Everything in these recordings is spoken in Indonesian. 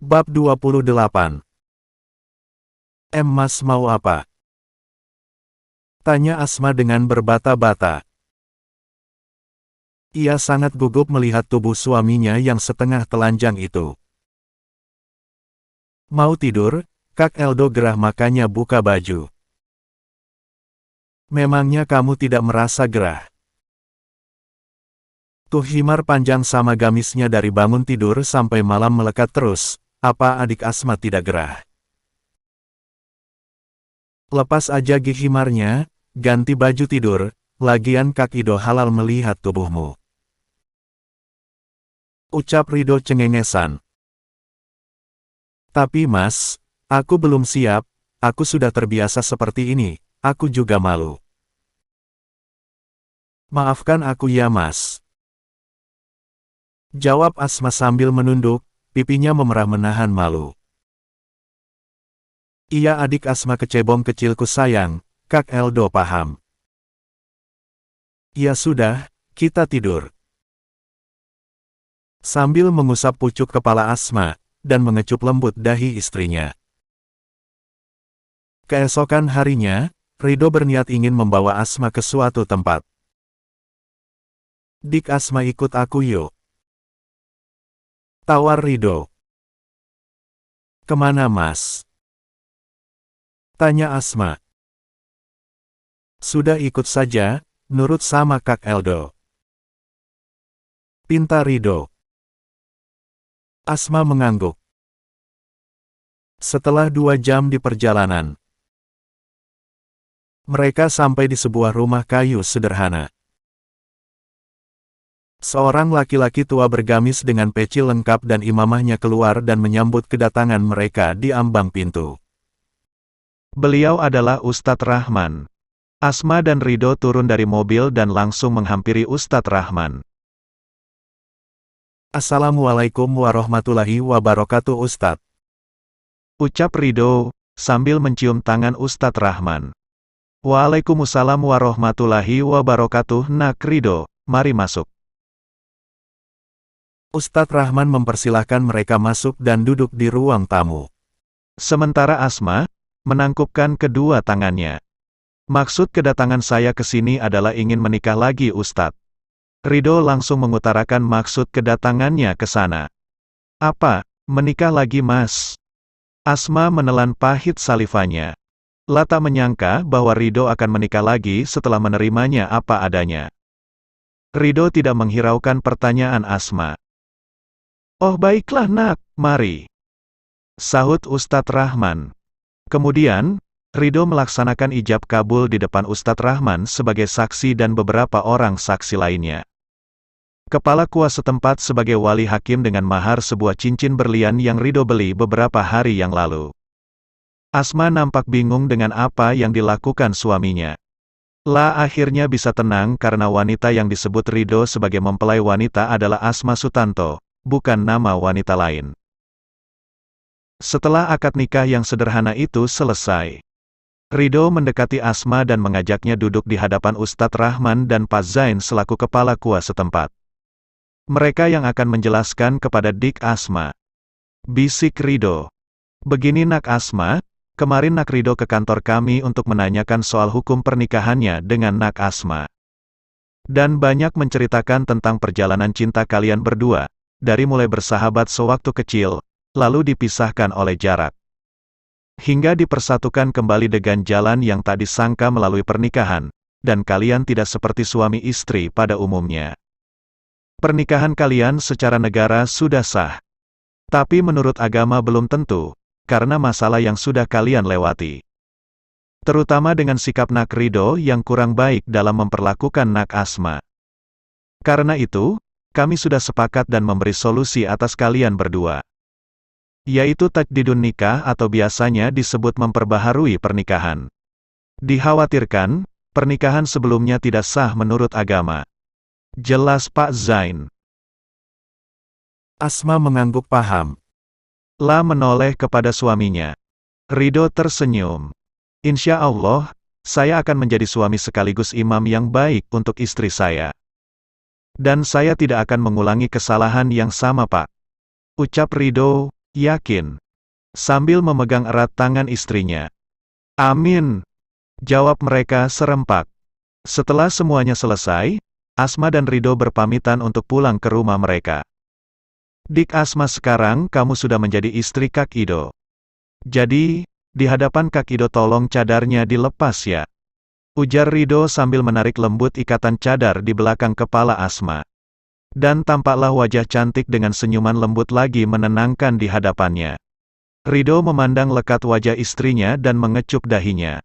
Bab 28. Mas mau apa? Tanya Asma dengan berbata-bata. Ia sangat gugup melihat tubuh suaminya yang setengah telanjang itu. Mau tidur? Kak Eldo gerah makanya buka baju. Memangnya kamu tidak merasa gerah? Tuh himar panjang sama gamisnya dari bangun tidur sampai malam melekat terus. Apa adik Asma tidak gerah? Lepas aja himarnya, ganti baju tidur, lagian Kak Ido halal melihat tubuhmu. Ucap Rido cengengesan. Tapi Mas, aku belum siap, aku sudah terbiasa seperti ini, aku juga malu. Maafkan aku ya Mas. Jawab Asma sambil menunduk, pipinya memerah menahan malu. Iya adik Asma kecebong kecilku sayang, Kak Eldo paham. Ya sudah, kita tidur. Sambil mengusap pucuk kepala Asma, dan mengecup lembut dahi istrinya. Keesokan harinya, Rido berniat ingin membawa Asma ke suatu tempat. Dik Asma ikut aku yuk. Tawar Rido. Kemana Mas? Tanya Asma. Sudah ikut saja, nurut sama Kak Eldo. Pinta Rido. Asma mengangguk. Setelah 2 jam di perjalanan, mereka sampai di sebuah rumah kayu sederhana. Seorang laki-laki tua bergamis dengan peci lengkap dan imamahnya keluar dan menyambut kedatangan mereka di ambang pintu. Beliau adalah Ustadz Rahman. Asma dan Rido turun dari mobil dan langsung menghampiri Ustadz Rahman. Assalamualaikum warahmatullahi wabarakatuh Ustadz. Ucap Rido, sambil mencium tangan Ustadz Rahman. Waalaikumsalam warahmatullahi wabarakatuh Nak Rido, mari masuk. Ustadz Rahman mempersilahkan mereka masuk dan duduk di ruang tamu. Sementara Asma menangkupkan kedua tangannya. Maksud kedatangan saya ke sini adalah ingin menikah lagi Ustadz. Rido langsung mengutarakan maksud kedatangannya ke sana. Apa, menikah lagi Mas? Asma menelan pahit salivanya. Tak menyangka bahwa Rido akan menikah lagi setelah menerimanya apa adanya. Rido tidak menghiraukan pertanyaan Asma. Oh baiklah nak, mari. Sahut Ustadz Rahman. Kemudian, Rido melaksanakan ijab kabul di depan Ustadz Rahman sebagai saksi dan beberapa orang saksi lainnya. Kepala kuasa setempat sebagai wali hakim dengan mahar sebuah cincin berlian yang Rido beli beberapa hari yang lalu. Asma nampak bingung dengan apa yang dilakukan suaminya. Akhirnya bisa tenang karena wanita yang disebut Rido sebagai mempelai wanita adalah Asma Sutanto, bukan nama wanita lain. Setelah akad nikah yang sederhana itu selesai, Rido mendekati Asma dan mengajaknya duduk di hadapan Ustadz Rahman dan Pak Zain selaku kepala kuasa setempat. Mereka yang akan menjelaskan kepada Dik Asma. Bisik Rido. Begini Nak Asma, kemarin Nak Rido ke kantor kami untuk menanyakan soal hukum pernikahannya dengan Nak Asma. Dan banyak menceritakan tentang perjalanan cinta kalian berdua, dari mulai bersahabat sewaktu kecil, lalu dipisahkan oleh jarak, hingga dipersatukan kembali dengan jalan yang tak disangka melalui pernikahan, dan kalian tidak seperti suami istri pada umumnya. Pernikahan kalian secara negara sudah sah, tapi menurut agama belum tentu, karena masalah yang sudah kalian lewati. Terutama dengan sikap Nak Rido yang kurang baik dalam memperlakukan Nak Asma. Karena itu, kami sudah sepakat dan memberi solusi atas kalian berdua. Yaitu tajdidun nikah atau biasanya disebut memperbaharui pernikahan. Dikhawatirkan, pernikahan sebelumnya tidak sah menurut agama. Jelas Pak Zain. Asma mengangguk paham. Menoleh kepada suaminya. Rido tersenyum. Insya Allah, saya akan menjadi suami sekaligus imam yang baik untuk istri saya. Dan saya tidak akan mengulangi kesalahan yang sama Pak. Ucap Rido, Yakin. Sambil memegang erat tangan istrinya. Amin. Jawab mereka serempak. Setelah semuanya selesai, Asma dan Ridho berpamitan untuk pulang ke rumah mereka. Dik Asma, sekarang kamu sudah menjadi istri Kak Ido. Jadi, di hadapan Kak Ido tolong cadarnya dilepas ya. Ujar Ridho sambil menarik lembut ikatan cadar di belakang kepala Asma. Dan tampaklah wajah cantik dengan senyuman lembut lagi menenangkan di hadapannya. Ridho memandang lekat wajah istrinya dan mengecup dahinya.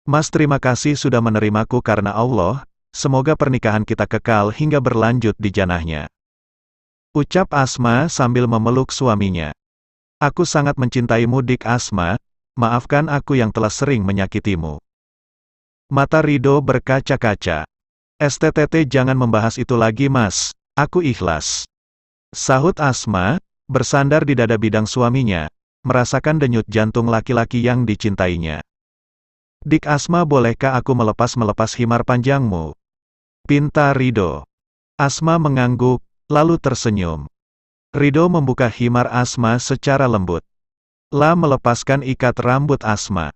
Mas, terima kasih sudah menerimaku karena Allah, semoga pernikahan kita kekal hingga berlanjut di janahnya. Ucap Asma sambil memeluk suaminya. Aku sangat mencintaimu Dik Asma, maafkan aku yang telah sering menyakitimu. Mata Ridho berkaca-kaca. STTT, jangan membahas itu lagi Mas, aku ikhlas. Sahut Asma, bersandar di dada bidang suaminya, merasakan denyut jantung laki-laki yang dicintainya. Dik Asma, bolehkah aku melepas himar panjangmu? Pinta Ridho. Asma mengangguk, lalu tersenyum. Ridho membuka himar Asma secara lembut. La melepaskan ikat rambut Asma.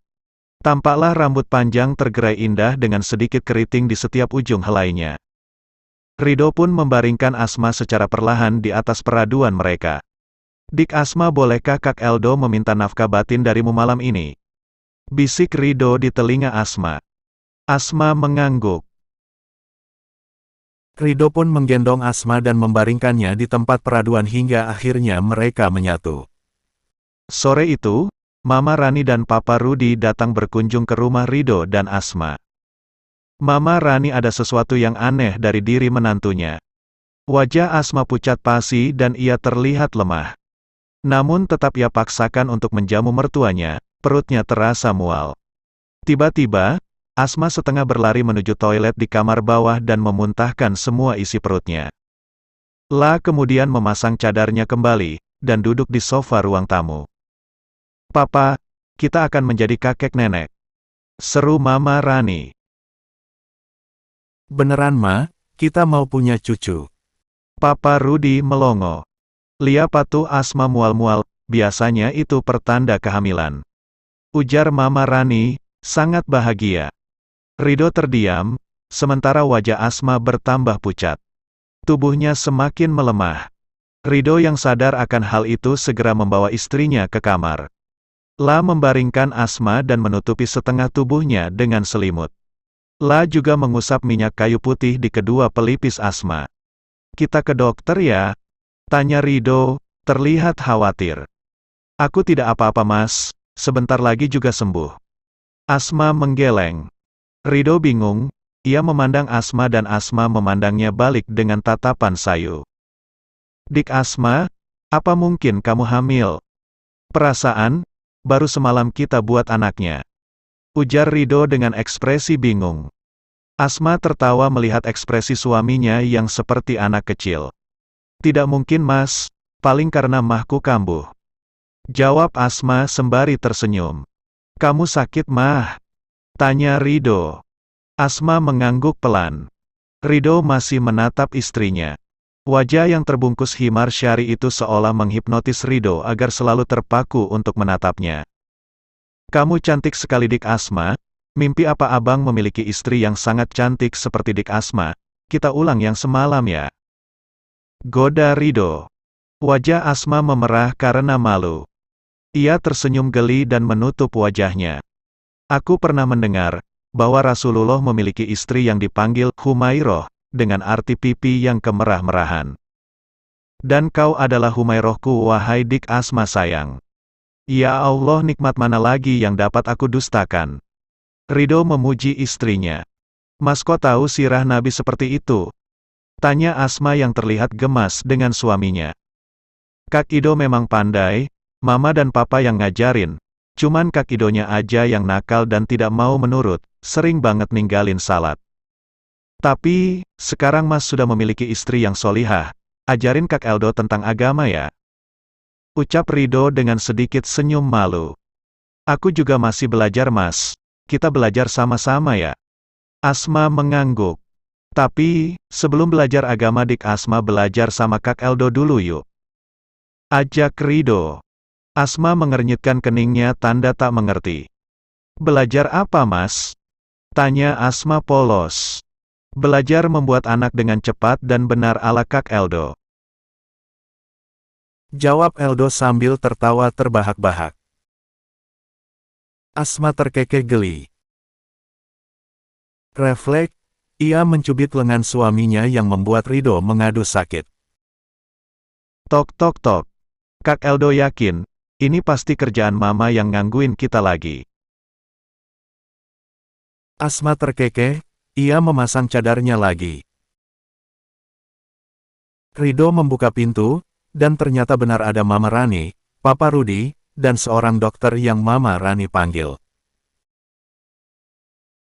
Tampaklah rambut panjang tergerai indah dengan sedikit keriting di setiap ujung helainya. Ridho pun membaringkan Asma secara perlahan di atas peraduan mereka. Dik Asma, bolehkah Kak Eldo meminta nafkah batin darimu malam ini? Bisik Ridho di telinga Asma. Asma mengangguk. Ridho pun menggendong Asma dan membaringkannya di tempat peraduan hingga akhirnya mereka menyatu. Sore itu, Mama Rani dan Papa Rudi datang berkunjung ke rumah Ridho dan Asma. Mama Rani ada sesuatu yang aneh dari diri menantunya. Wajah Asma pucat pasi dan ia terlihat lemah. Namun tetap ia paksakan untuk menjamu mertuanya, perutnya terasa mual. Tiba-tiba, Asma setengah berlari menuju toilet di kamar bawah dan memuntahkan semua isi perutnya. La kemudian memasang cadarnya kembali, dan duduk di sofa ruang tamu. Papa, kita akan menjadi kakek nenek. Seru Mama Rani. Beneran Ma, kita mau punya cucu. Papa Rudi melongo. Lia patuh Asma mual-mual, biasanya itu pertanda kehamilan. Ujar Mama Rani, sangat bahagia. Ridho terdiam, sementara wajah Asma bertambah pucat. Tubuhnya semakin melemah. Ridho yang sadar akan hal itu segera membawa istrinya ke kamar. La membaringkan Asma dan menutupi setengah tubuhnya dengan selimut. La juga mengusap minyak kayu putih di kedua pelipis Asma. Kita ke dokter ya? Tanya Ridho, terlihat khawatir. Aku tidak apa-apa Mas, sebentar lagi juga sembuh. Asma menggeleng. Ridho bingung, ia memandang Asma dan Asma memandangnya balik dengan tatapan sayu. Dik Asma, apa mungkin kamu hamil? Perasaan, baru semalam kita buat anaknya. Ujar Ridho dengan ekspresi bingung. Asma tertawa melihat ekspresi suaminya yang seperti anak kecil. Tidak mungkin Mas, paling karena mahku kambuh. Jawab Asma sembari tersenyum. Kamu sakit Mah? Tanya Ridho. Asma mengangguk pelan. Ridho masih menatap istrinya. Wajah yang terbungkus himar syari itu seolah menghipnotis Ridho agar selalu terpaku untuk menatapnya. Kamu cantik sekali Dik Asma, mimpi apa abang memiliki istri yang sangat cantik seperti Dik Asma, kita ulang yang semalam ya. Goda Ridho. Wajah Asma memerah karena malu. Ia tersenyum geli dan menutup wajahnya. Aku pernah mendengar, bahwa Rasulullah memiliki istri yang dipanggil Humairoh, dengan arti pipi yang kemerah-merahan. Dan kau adalah Humairohku wahai Dik Asma sayang. Ya Allah, nikmat mana lagi yang dapat aku dustakan? Ridho memuji istrinya. Mas, kok tahu sirah Nabi seperti itu? Tanya Asma yang terlihat gemas dengan suaminya. Kak Ido memang pandai, Mama dan Papa yang ngajarin. Cuman Kak Idonya aja yang nakal dan tidak mau menurut, sering banget ninggalin salat. Tapi, sekarang Mas sudah memiliki istri yang solihah, ajarin Kak Eldo tentang agama ya. Ucap Ridho dengan sedikit senyum malu. Aku juga masih belajar Mas, kita belajar sama-sama ya. Asma mengangguk. Tapi, sebelum belajar agama Dik Asma belajar sama Kak Eldo dulu yuk. Ajak Ridho. Asma mengernyitkan keningnya tanda tak mengerti. Belajar apa, Mas? Tanya Asma polos. Belajar membuat anak dengan cepat dan benar ala Kak Eldo. Jawab Eldo sambil tertawa terbahak-bahak. Asma terkekeh geli. Refleks, ia mencubit lengan suaminya yang membuat Rido mengadu sakit. Tok tok tok. Kak Eldo yakin, ini pasti kerjaan mama yang ngangguin kita lagi. Asma terkekeh, ia memasang cadarnya lagi. Rido membuka pintu, dan ternyata benar ada Mama Rani, Papa Rudi, dan seorang dokter yang Mama Rani panggil.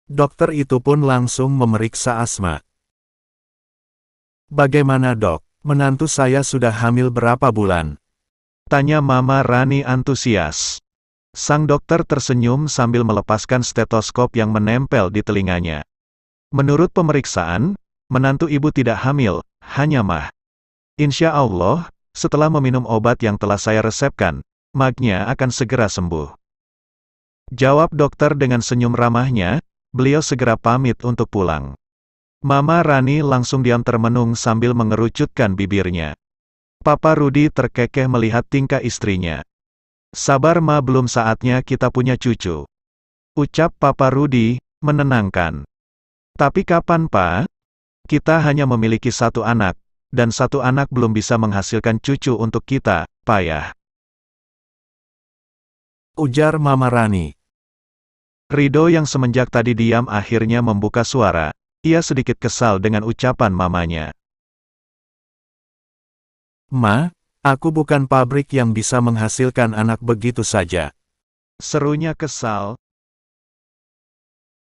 Dokter itu pun langsung memeriksa Asma. Bagaimana dok, menantu saya sudah hamil berapa bulan? Tanya Mama Rani antusias. Sang dokter tersenyum sambil melepaskan stetoskop yang menempel di telinganya. Menurut pemeriksaan, menantu ibu tidak hamil, hanya mah. Insya Allah, setelah meminum obat yang telah saya resepkan, magnya akan segera sembuh. Jawab dokter dengan senyum ramahnya, beliau segera pamit untuk pulang. Mama Rani langsung diam termenung sambil mengerucutkan bibirnya. Papa Rudi terkekeh melihat tingkah istrinya. Sabar ma, belum saatnya kita punya cucu. Ucap Papa Rudi, menenangkan. Tapi kapan Pak? Kita hanya memiliki satu anak. Dan satu anak belum bisa menghasilkan cucu untuk kita, payah. Ujar Mama Rani. Rido yang semenjak tadi diam akhirnya membuka suara, ia sedikit kesal dengan ucapan mamanya. Ma, aku bukan pabrik yang bisa menghasilkan anak begitu saja. Serunya kesal,